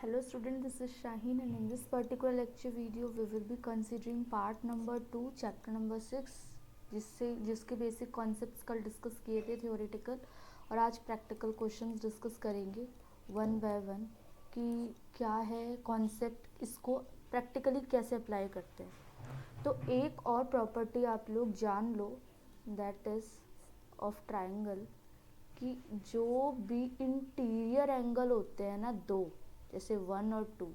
Hello student, this is Shaheen and in this particular lecture video we will be considering part number 2 chapter number 6 जिसके basic concepts कल discuss किए थे theoretical, और आज practical questions discuss करेंगे one by one कि क्या है कॉन्सेप्ट, इसको प्रैक्टिकली कैसे अप्लाई करते हैं। तो एक और प्रॉपर्टी आप लोग जान लो, दैट इज़ ऑफ ट्राइंगल, कि जो भी इंटीरियर एंगल होते हैं ना दो, जैसे 1 और 2,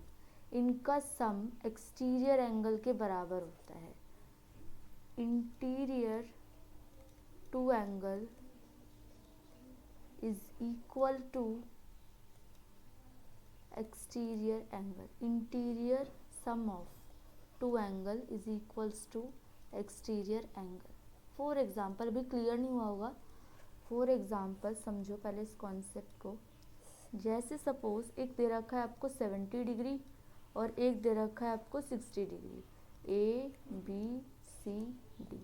इनका सम एक्सटीरियर एंगल के बराबर होता है। Interior two angle is equal to exterior angle. Interior sum of two angle is equals to exterior angle. For example, अभी क्लियर नहीं हुआ होगा, फॉर एग्जाम्पल समझो पहले इस कॉन्सेप्ट को। जैसे सपोज एक दे रखा है आपको 70 डिग्री और एक दे रखा है आपको 60 degree, A B C D.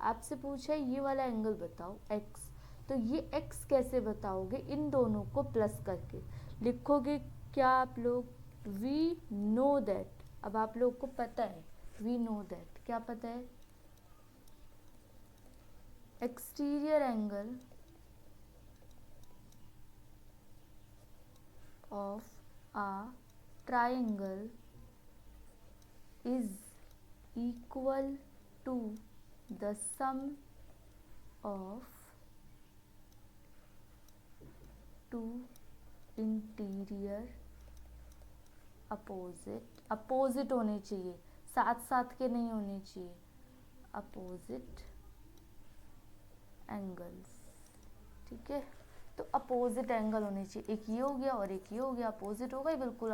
आपसे पूछा है ये वाला एंगल बताओ एक्स, तो ये एक्स कैसे बताओगे? इन दोनों को प्लस करके लिखोगे। क्या आप लोग? वी नो दैट, अब आप लोग को पता है, वी नो दैट, क्या पता है? Exterior angle of a triangle is equal to the sum of two interior opposite होने चाहिए, साथ साथ के नहीं होने चाहिए, अपोजिट एंगल्स। ठीक है, तो अपोजिट एंगल होने चाहिए। एक ये हो गया और एक ये हो गया, अपोजिट हो गई, बिल्कुल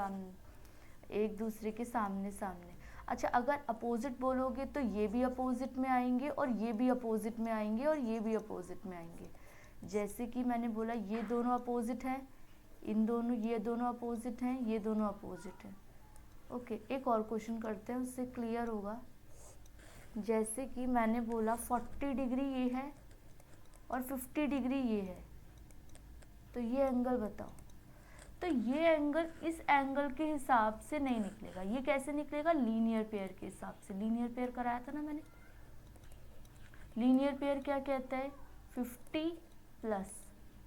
एक दूसरे के सामने सामने। अच्छा, अगर अपोजिट बोलोगे तो ये भी अपोजिट में आएंगे और ये भी अपोजिट में आएंगे और ये भी अपोजिट में आएंगे। जैसे कि मैंने बोला ये दोनों अपोजिट हैं, इन दोनों, ये दोनों अपोजिट हैं, ये दोनों अपोजिट हैं। ओके, एक और क्वेश्चन करते हैं, उससे क्लियर होगा। जैसे कि मैंने बोला 40 डिग्री ये है और 50 डिग्री ये है, तो ये एंगल बताओ। तो ये एंगल इस एंगल के हिसाब से नहीं निकलेगा। ये कैसे निकलेगा? लीनियर पेयर के हिसाब से। लीनियर पेयर कराया था ना मैंने। लीनियर पेयर क्या कहता है? 50 प्लस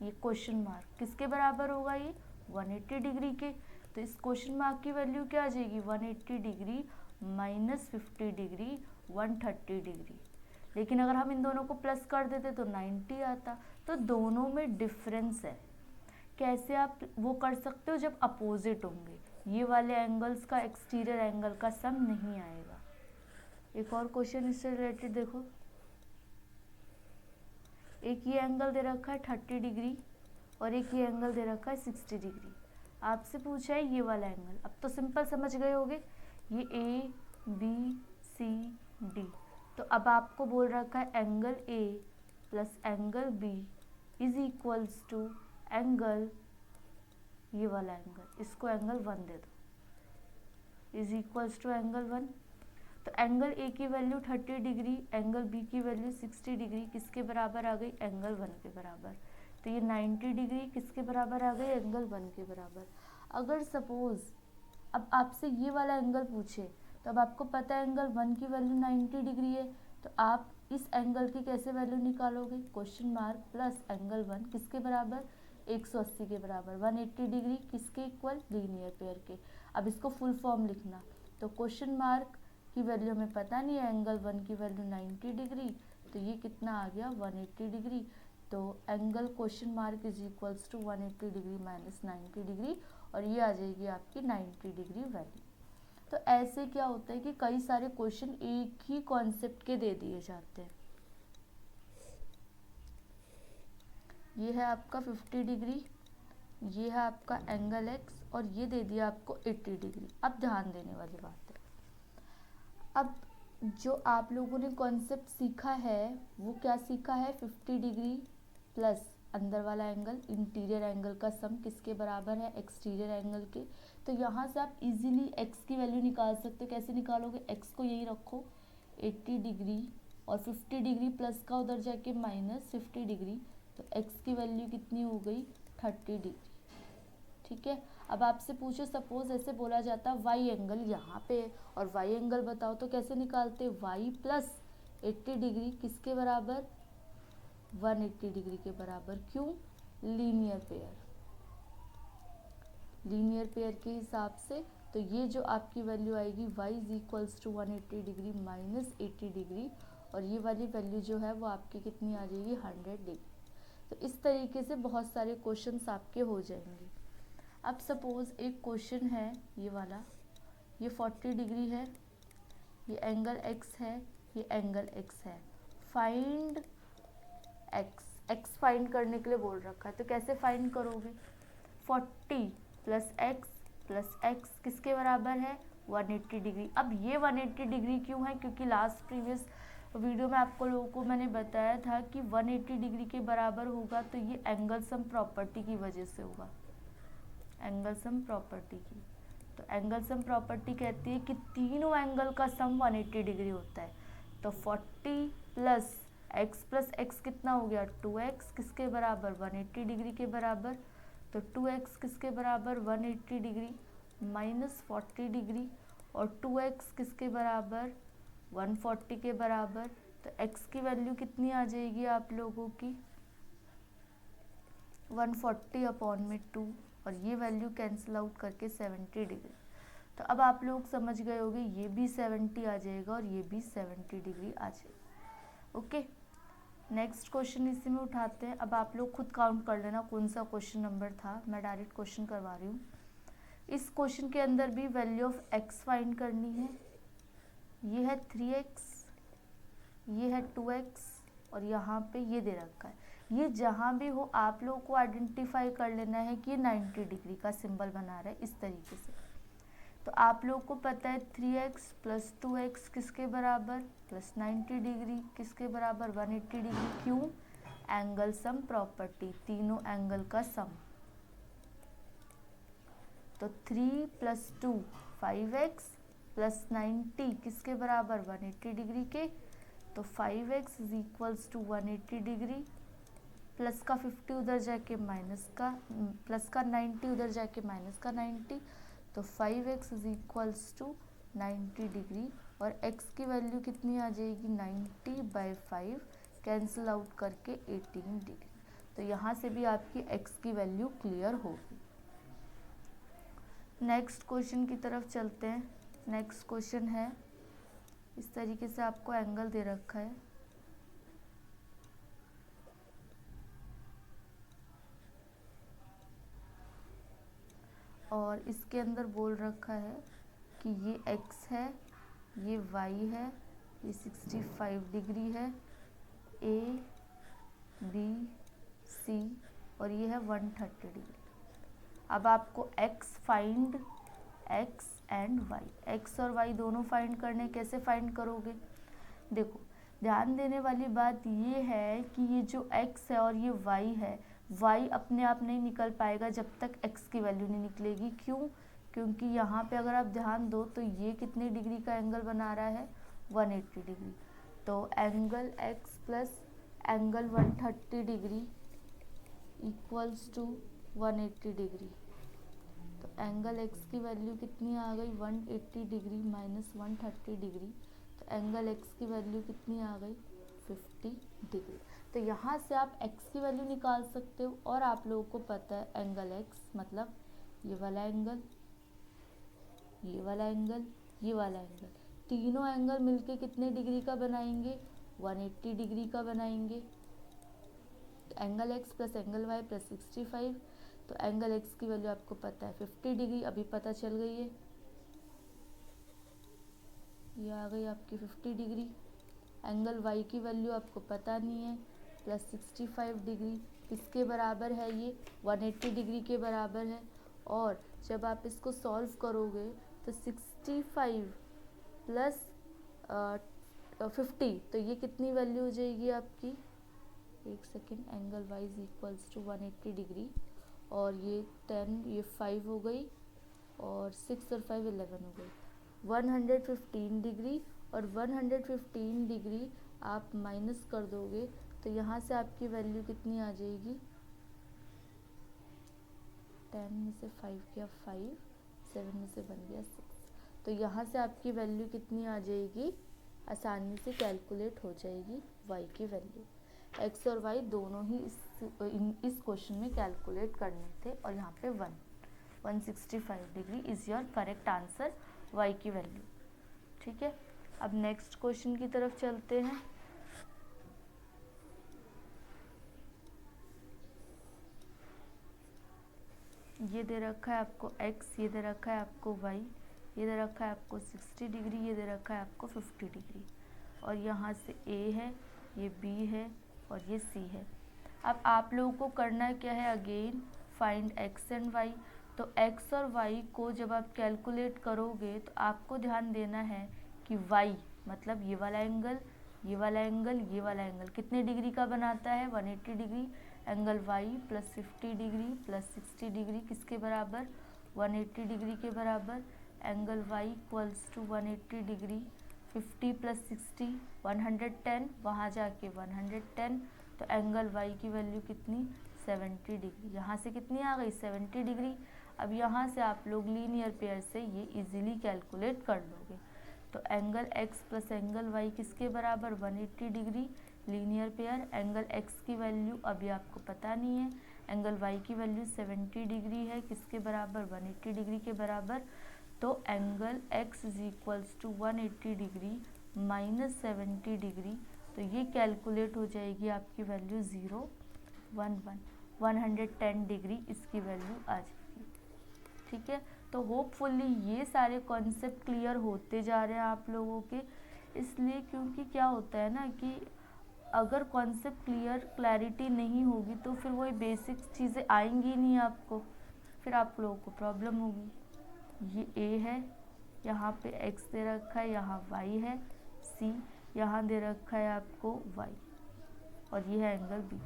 ये क्वेश्चन मार्क किसके बराबर होगा? ये 180 डिग्री के। तो इस क्वेश्चन मार्क की वैल्यू क्या आ जाएगी? 180 डिग्री माइनस 50 डिग्री 130 डिग्री। लेकिन अगर हम इन दोनों को प्लस कर देते तो 90 आता। तो दोनों में डिफरेंस है। कैसे आप वो कर सकते हो? जब अपोजिट होंगे, ये वाले एंगल्स का एक्सटीरियर एंगल का सम नहीं आएगा। एक और क्वेश्चन इससे रिलेटेड देखो। एक ये एंगल दे रखा है 30 डिग्री और एक ये एंगल दे रखा है 60 डिग्री। आपसे पूछा है ये वाला एंगल। अब तो सिंपल समझ गए होगे, ये ए बी सी डी। तो अब आपको बोल रखा है angle A plus angle B is equals to angle, ये वाला एंगल, इसको एंगल 1 दे दो, इज इक्वल्स टू एंगल 1। तो एंगल ए की वैल्यू 30 डिग्री, एंगल बी की वैल्यू 60 डिग्री, किसके बराबर आ गई? एंगल 1 के बराबर। तो ये 90 डिग्री किसके बराबर आ गई? एंगल 1 के बराबर। अगर सपोज अब आपसे ये वाला एंगल पूछे, तो अब आपको पता है एंगल 1 की वैल्यू 90 डिग्री है, तो आप इस एंगल की कैसे वैल्यू निकालोगे? क्वेश्चन मार्क प्लस एंगल 1 किसके बराबर? 180 के बराबर। 180 डिग्री किसके इक्वल? लीनियर पेयर के। अब इसको फुल फॉर्म लिखना, तो क्वेश्चन मार्क की वैल्यू हमें पता नहीं है, एंगल 1 की वैल्यू 90 डिग्री, तो ये कितना आ गया? 180 डिग्री। तो angle question mark is equals to 180 degree minus 90 degree, और ये आ जाएगी आपकी 90 डिग्री वैल्यू। तो ऐसे क्या होता है कि कई सारे क्वेश्चन एक ही कॉन्सेप्ट के दे दिए जाते हैं। ये है आपका 50 डिग्री, ये है आपका एंगल एक्स, और ये दे दिया आपको 80 डिग्री। अब ध्यान देने वाली बात है, अब जो आप लोगों ने कॉन्सेप्ट सीखा है वो क्या सीखा है? 50 डिग्री प्लस अंदर वाला एंगल, इंटीरियर एंगल का सम किसके बराबर है? एक्सटीरियर एंगल के। तो यहाँ से आप इजीली एक्स की वैल्यू निकाल सकते हो। कैसे निकालोगे? एक्स को यही रखो 80 डिग्री और 50 डिग्री प्लस का उधर जाके माइनस 50 डिग्री, तो एक्स की वैल्यू कितनी हो गई? 30 डिग्री। ठीक है, अब आपसे पूछो सपोज ऐसे बोला जाता वाई एंगल यहाँ पे और वाई एंगल बताओ तो कैसे निकालते, वाई प्लस 80 डिग्री किसके बराबर, 180 डिग्री के बराबर। क्यों, लीनियर पेयर, लीनियर पेयर के हिसाब से। तो ये जो आपकी वैल्यू आएगी y is equals to 180 degree minus 80 degree, और ये वाली वैल्यू जो है वो आपकी कितनी आ जाएगी, 100 डिग्री। तो इस तरीके से बहुत सारे क्वेश्चंस आपके हो जाएंगे। अब सपोज एक क्वेश्चन है ये वाला, ये 40 डिग्री है, ये एंगल x है, ये एंगल x है, फाइंड x फाइंड करने के लिए बोल रखा है। तो कैसे फाइंड करोगे, 40 प्लस एक्स किसके बराबर है, 180 डिग्री। अब ये 180 डिग्री क्यों है, क्योंकि लास्ट प्रीवियस वीडियो में आपको लोगों को मैंने बताया था कि 180 डिग्री के बराबर होगा तो ये एंगल सम प्रॉपर्टी की वजह से होगा, एंगल सम प्रॉपर्टी की। तो एंगल सम प्रॉपर्टी कहती है कि तीनों एंगल का सम 180 डिग्री होता है। तो 40 प्लस एक्स कितना हो गया, 2x किसके बराबर, 180 डिग्री के बराबर। तो 2x किसके बराबर, 180 डिग्री माइनस 40 डिग्री, और 2x किसके बराबर, 140 के बराबर। तो x की वैल्यू कितनी आ जाएगी आप लोगों की, 140 अपॉन में 2, और ये वैल्यू कैंसिल आउट करके 70 डिग्री। तो अब आप लोग समझ गए होंगे, ये भी 70 आ जाएगा और ये भी 70 डिग्री आ जाएगा। ओके, नेक्स्ट क्वेश्चन इसी में उठाते हैं। अब आप लोग खुद काउंट कर लेना कौन सा क्वेश्चन नंबर था, मैं डायरेक्ट क्वेश्चन करवा रही हूँ। इस क्वेश्चन के अंदर भी वैल्यू ऑफ x फाइंड करनी है। ये है 3x, ये है 2x, और यहाँ पे ये दे रखा है। ये जहाँ भी हो आप लोग को आइडेंटिफाई कर लेना है कि ये 90 डिग्री का सिंबल बना रहा है, इस तरीके से। तो आप लोग को पता है 3x प्लस 2x किसके बराबर, प्लस 90 डिग्री किसके बराबर, 180 डिग्री। क्यों, एंगल सम प्रॉपर्टी, तीनों एंगल का सम। तो 3 प्लस 2 5x प्लस 90 किसके बराबर, 180 डिग्री के। तो 5x is equals to 180 degree, plus का 50 उधर जाके माइनस का, प्लस का 90 उधर जाके माइनस का 90। तो 5x is equals to 90 degree, और x की वैल्यू कितनी आ जाएगी, 90/5 कैंसिल आउट करके 18 डिग्री। तो यहाँ से भी आपकी x की वैल्यू क्लियर होगी। नेक्स्ट क्वेश्चन की तरफ चलते हैं। नेक्स्ट क्वेश्चन है इस तरीके से, आपको एंगल दे रखा है, और इसके अंदर बोल रखा है कि ये x है, ये y है, ये 65 डिग्री है, A B C, और ये है 130 डिग्री। अब आपको x find, x and y, x और y दोनों फाइंड करने, कैसे फाइंड करोगे। देखो ध्यान देने वाली बात ये है कि ये जो x है और ये y है, y अपने आप नहीं निकल पाएगा जब तक x की वैल्यू नहीं निकलेगी। क्यों, क्योंकि यहाँ पे अगर आप ध्यान दो तो ये कितने डिग्री का एंगल बना रहा है, 180 डिग्री। तो angle x plus angle 130 degree equals to 180 degree. तो एंगल x की वैल्यू कितनी आ गई, 180 डिग्री माइनस 130 डिग्री। तो एंगल x की वैल्यू कितनी आ गई, 50 डिग्री। तो यहाँ से आप x की वैल्यू निकाल सकते हो, और आप लोगों को पता है एंगल x मतलब ये वाला एंगल, ये वाला एंगल, ये वाला एंगल, तीनों एंगल मिलके कितने डिग्री का बनाएंगे, 180 डिग्री का बनाएंगे। तो angle x plus angle y plus 65, तो एंगल x की वैल्यू आपको पता है 50 डिग्री, अभी पता चल गई है, ये आ गई आपकी 50 डिग्री। एंगल y की वैल्यू आपको पता नहीं है, प्लस 65 डिग्री किसके बराबर है, ये 180 डिग्री के बराबर है। और जब आप इसको सॉल्व करोगे तो 65 प्लस 50, तो ये कितनी वैल्यू हो जाएगी आपकी, एक second, angle y is equals to 180 degree, और ये 10, ये 5 हो गई, और 6 और 5 11 हो गई, 115 डिग्री। और 115 डिग्री आप माइनस कर दोगे तो यहाँ से आपकी वैल्यू कितनी आ जाएगी, 10 में से 5 गया 5, 7 में से 1 गया 6। तो यहाँ से आपकी वैल्यू कितनी आ जाएगी, आसानी से कैलकुलेट हो जाएगी y की वैल्यू। x और y दोनों ही इस क्वेश्चन में कैलकुलेट करने थे और यहाँ पे 165 degree is your correct answer y की वैल्यू। ठीक है, अब नेक्स्ट क्वेश्चन की तरफ चलते हैं। ये दे रखा है आपको x, ये दे रखा है आपको y, ये दे रखा है आपको 60 डिग्री, ये दे रखा है आपको 50 डिग्री, और यहाँ से a है, ये b है और ये c है। अब आप लोगों को करना क्या है, again find x and y। तो x और y को जब आप कैलकुलेट करोगे तो आपको ध्यान देना है कि y मतलब ये वाला एंगल, ये वाला एंगल, ये वाला एंगल कितने डिग्री का बनाता है, 180 degree. Angle y plus 50 degree plus 60 degree किसके बराबर, 180 डिग्री के बराबर। Angle y equals to 180 degree, 50 plus 60 110, वहाँ जाके 110, तो एंगल y की वैल्यू कितनी, 70 डिग्री। यहाँ से कितनी आ गई, 70 डिग्री। अब यहाँ से आप लोग लीनियर पेयर से ये इजीली कैलकुलेट कर लोगे। तो angle x plus angle y किसके बराबर, 180 degree. Linear pair, angle x की वैल्यू अभी आपको पता नहीं है, एंगल y की वैल्यू 70 डिग्री है, किसके बराबर, 180 डिग्री के बराबर। तो angle x is equals to 180 degree minus 70 degree, तो ये कैलकुलेट हो जाएगी आपकी वैल्यू 110 डिग्री इसकी वैल्यू आ जाएगी। ठीक है, तो होपफुली ये सारे कॉन्सेप्ट क्लियर होते जा रहे हैं आप लोगों के, इसलिए क्योंकि क्या होता है ना कि अगर कॉन्सेप्ट क्लैरिटी नहीं होगी तो फिर वही बेसिक चीज़ें आएंगी नहीं आपको, फिर आप लोगों को प्रॉब्लम होगी। ये a है, यहाँ पे x दे रखा है, यहाँ y है, c यहाँ दे रखा है आपको y, और ये है एंगल b।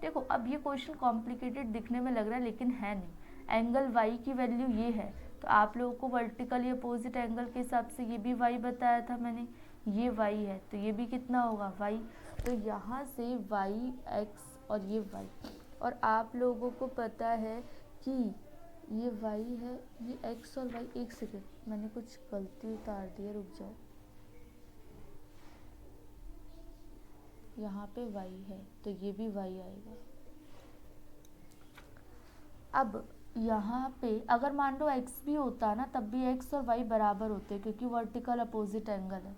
देखो अब ये क्वेश्चन कॉम्प्लिकेटेड दिखने में लग रहा है लेकिन है नहीं। एंगल y की वैल्यू ये है, तो आप लोगों को वर्टिकली अपोजिट एंगल के हिसाब से ये भी y बताया था मैंने, ये y है तो ये भी कितना होगा y। तो यहाँ से y x और ये y, और आप लोगों को पता है कि ये y है, ये x और y। एक सेकेंड मैंने कुछ गलती उतार दी है, रुक जाओ। यहाँ पे y है तो ये भी y आएगा। अब यहाँ पे अगर मान लो x भी होता ना तब भी x और y बराबर होते क्योंकि वर्टिकल अपोजिट एंगल है।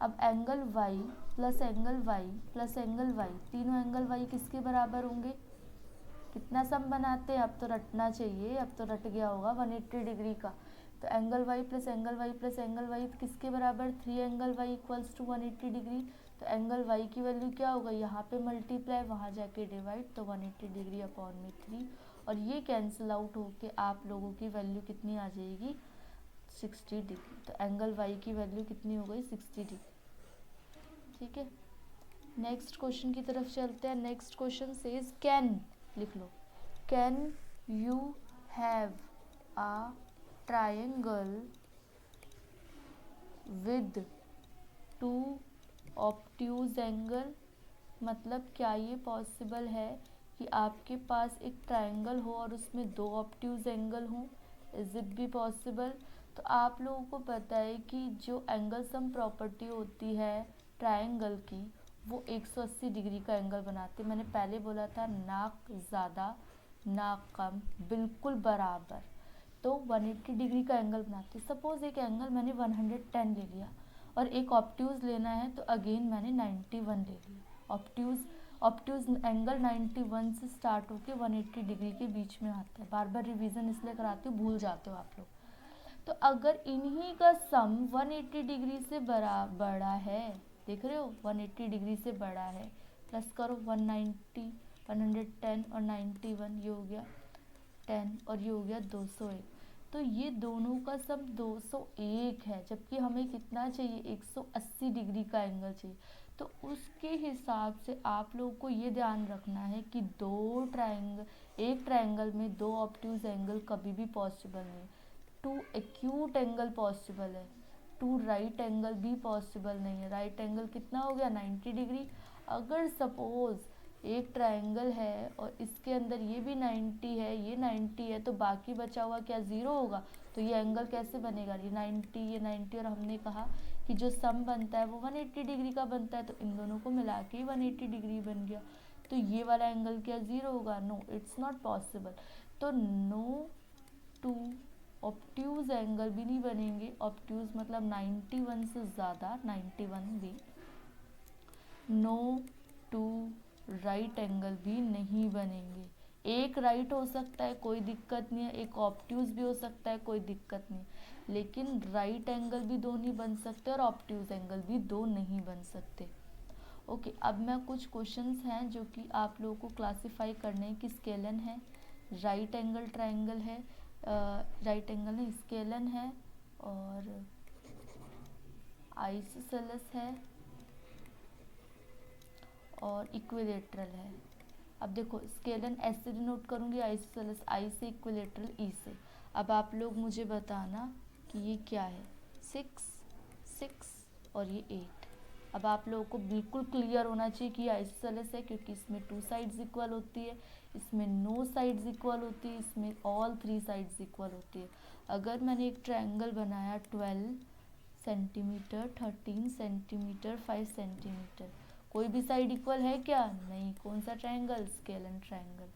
अब angle y plus angle y plus angle y, तीनों एंगल y किसके बराबर होंगे, कितना सम बनाते हैं, अब तो रटना चाहिए, अब तो रट गया होगा 180 डिग्री का। तो angle y plus angle y plus angle y किसके बराबर, 3 angle y equals to 180 degree. तो एंगल y की वैल्यू क्या होगा, यहाँ पे मल्टीप्लाई, वहाँ जाके डिवाइड, तो 180 डिग्री अपॉन में 3, और ये कैंसिल आउट होके आप लोगों की वैल्यू कितनी आ जाएगी, 60 डिग्री। तो एंगल y की वैल्यू कितनी हो गई, 60 डिग्री। ठीक है, नेक्स्ट क्वेश्चन की तरफ चलते हैं। नेक्स्ट क्वेश्चन सेज कैन, लिख लो, can you have a triangle with 2 obtuse angle. मतलब क्या ये पॉसिबल है कि आपके पास एक ट्रायंगल हो और उसमें 2 ऑब्ट्यूज एंगल हों, इज इट भी पॉसिबल। तो आप लोगों को पता है कि जो एंगल सम प्रॉपर्टी होती है ट्रायंगल की, वो 180 डिग्री का एंगल बनाते। मैंने पहले बोला था नाक ज़्यादा नाक कम बिल्कुल बराबर, तो 180 डिग्री का एंगल बनाते। सपोज़ एक एंगल मैंने 110 ले लिया और एक ऑब्ट्यूज लेना है तो अगेन मैंने 91 ले लिया। ऑब्ट्यूज एंगल 91 से स्टार्ट होके 180 डिग्री के बीच में आता है। बार बार रिवीजन इसलिए कराती हूँ, भूल जाते हो आप लोग। तो अगर इन्हीं का सम 180 डिग्री से बड़ा है, देख रहे हो 180 डिग्री से बड़ा है, प्लस करो 190, 110 और 91, ये हो गया 10 और ये हो गया 201। तो ये दोनों का सम 201 है, जबकि हमें कितना चाहिए, 180 डिग्री का एंगल चाहिए। तो उसके हिसाब से आप लोगों को ये ध्यान रखना है कि एक ट्रायंगल में 2 ऑब्ट्यूज एंगल कभी भी पॉसिबल नहीं। 2 एक्यूट एंगल पॉसिबल है, 2 राइट एंगल भी पॉसिबल नहीं है। राइट एंगल कितना हो गया, 90 डिग्री। अगर सपोज एक ट्रायंगल है और इसके अंदर ये भी 90 है, ये 90 है, तो बाकी बचा हुआ क्या 0 होगा? तो ये एंगल कैसे बनेगा? ये 90 और हमने कहा कि जो सम बनता है वो 180 डिग्री का बनता है, तो इन दोनों को मिला के 180 डिग्री बन गया। तो ये वाला एंगल क्या 0 होगा? No, it's not possible. तो नो टू ऑब्ट्यूज एंगल भी नहीं बनेंगे। ऑब्ट्यूज मतलब 91 से ज़्यादा, 91 भी। नो टू राइट एंगल भी नहीं बनेंगे। एक राइट हो सकता है, कोई दिक्कत नहीं है, एक ऑब्ट्यूज भी हो सकता है, कोई दिक्कत नहीं, लेकिन राइट एंगल भी दो नहीं बन सकते और ऑब्ट्यूज एंगल भी दो नहीं बन सकते। ओके, अब मैं कुछ क्वेश्चंस हैं जो कि आप लोगों को क्लासिफाई करने हैं कि स्केलन है, राइट एंगल ट्रायंगल है, राइट एंगल नहीं स्केलन है, और आइसोसेलेस है और इक्विलेटरल है। अब देखो, स्केलन एस से डिनोट करूँगी, आइसोसेलेस आई से, इक्विलेटरल ई से। अब आप लोग मुझे बताना कि ये क्या है। 6 6 और ये 8। अब आप लोगों को बिल्कुल क्लियर होना चाहिए कि आइसोसेलेस है, क्योंकि इसमें 2 साइड्स इक्वल होती है, इसमें नो साइड्स इक्वल होती है, इसमें ऑल 3 साइड्स इक्वल होती है। अगर मैंने एक ट्रायंगल बनाया 12 सेंटीमीटर, 13 सेंटीमीटर, 5 सेंटीमीटर, कोई भी साइड इक्वल है क्या? नहीं। कौन सा ट्रायंगल? Scalene triangle.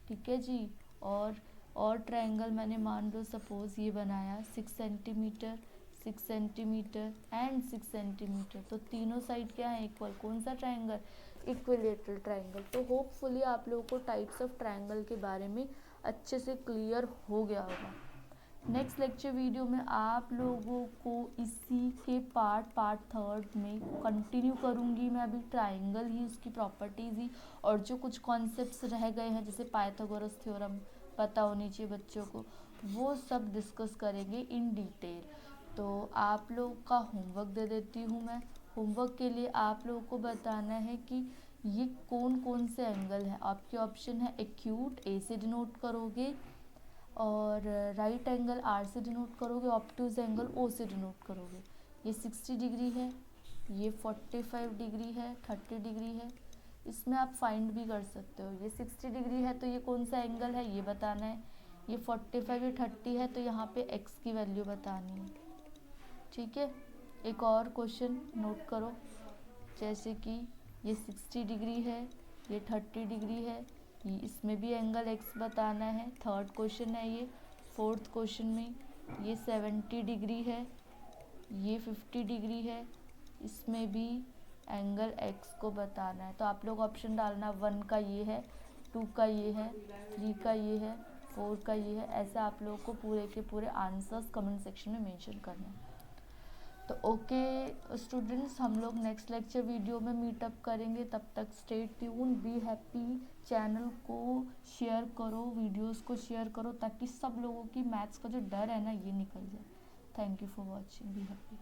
ठीक है जी। और ट्रायंगल मैंने मान लो सपोज ये बनाया 6 सेंटीमीटर, 6 सेंटीमीटर एंड 6 सेंटीमीटर, तो तीनों साइड क्या है? इक्वल। कौन सा ट्रायंगल? Equilateral triangle. तो होपफुली आप लोगों को टाइप्स ऑफ ट्रायंगल के बारे में अच्छे से क्लियर हो गया होगा। नेक्स्ट लेक्चर वीडियो में आप लोगों को इसी के पार्ट 3 में कंटिन्यू करूँगी मैं। अभी ट्रायंगल ही, उसकी प्रॉपर्टीज़ ही, और जो कुछ कॉन्सेप्ट्स रह गए हैं जैसे पाइथागोरस थ्योरम पता होनी चाहिए बच्चों को, वो सब डिस्कस करेंगे इन डिटेल। तो आप लोग का होमवर्क दे देती हूँ मैं। होमवर्क के लिए आप लोगों को बताना है कि ये कौन कौन से एंगल हैं। आपके ऑप्शन है एक्यूट, ए से डिनोट करोगे, और राइट एंगल आर से डिनोट करोगे, ऑब्ट्यूज एंगल ओ से डिनोट करोगे। ये 60 डिग्री है, ये 45 डिग्री है, 30 डिग्री है। इसमें आप फाइंड भी कर सकते हो। ये 60 डिग्री है तो ये कौन सा एंगल है ये बताना है, ये 45 या 30 है तो यहाँ पे एक्स की वैल्यू बतानी है। ठीक है। एक और क्वेश्चन नोट करो, जैसे कि ये 60 डिग्री है, ये 30 डिग्री है, ये इसमें भी एंगल एक्स बताना है। थर्ड क्वेश्चन है ये। फोर्थ क्वेश्चन में ये 70 डिग्री है, ये 50 डिग्री है, इसमें भी एंगल एक्स को बताना है। तो आप लोग ऑप्शन डालना, 1 का ये है, 2 का ये है, 3 का ये है, 4 का ये है। ऐसा आप लोगों को पूरे के पूरे आंसर्स कमेंट सेक्शन में मेंशन करना है। तो ओके स्टूडेंट्स, हम लोग नेक्स्ट लेक्चर वीडियो में मीटअप करेंगे। तब तक stay tune, be happy. Channel को शेयर करो, वीडियोस को शेयर करो, ताकि सब लोगों की मैथ्स का जो डर है ना ये निकल जाए। Thank you for watching, be happy.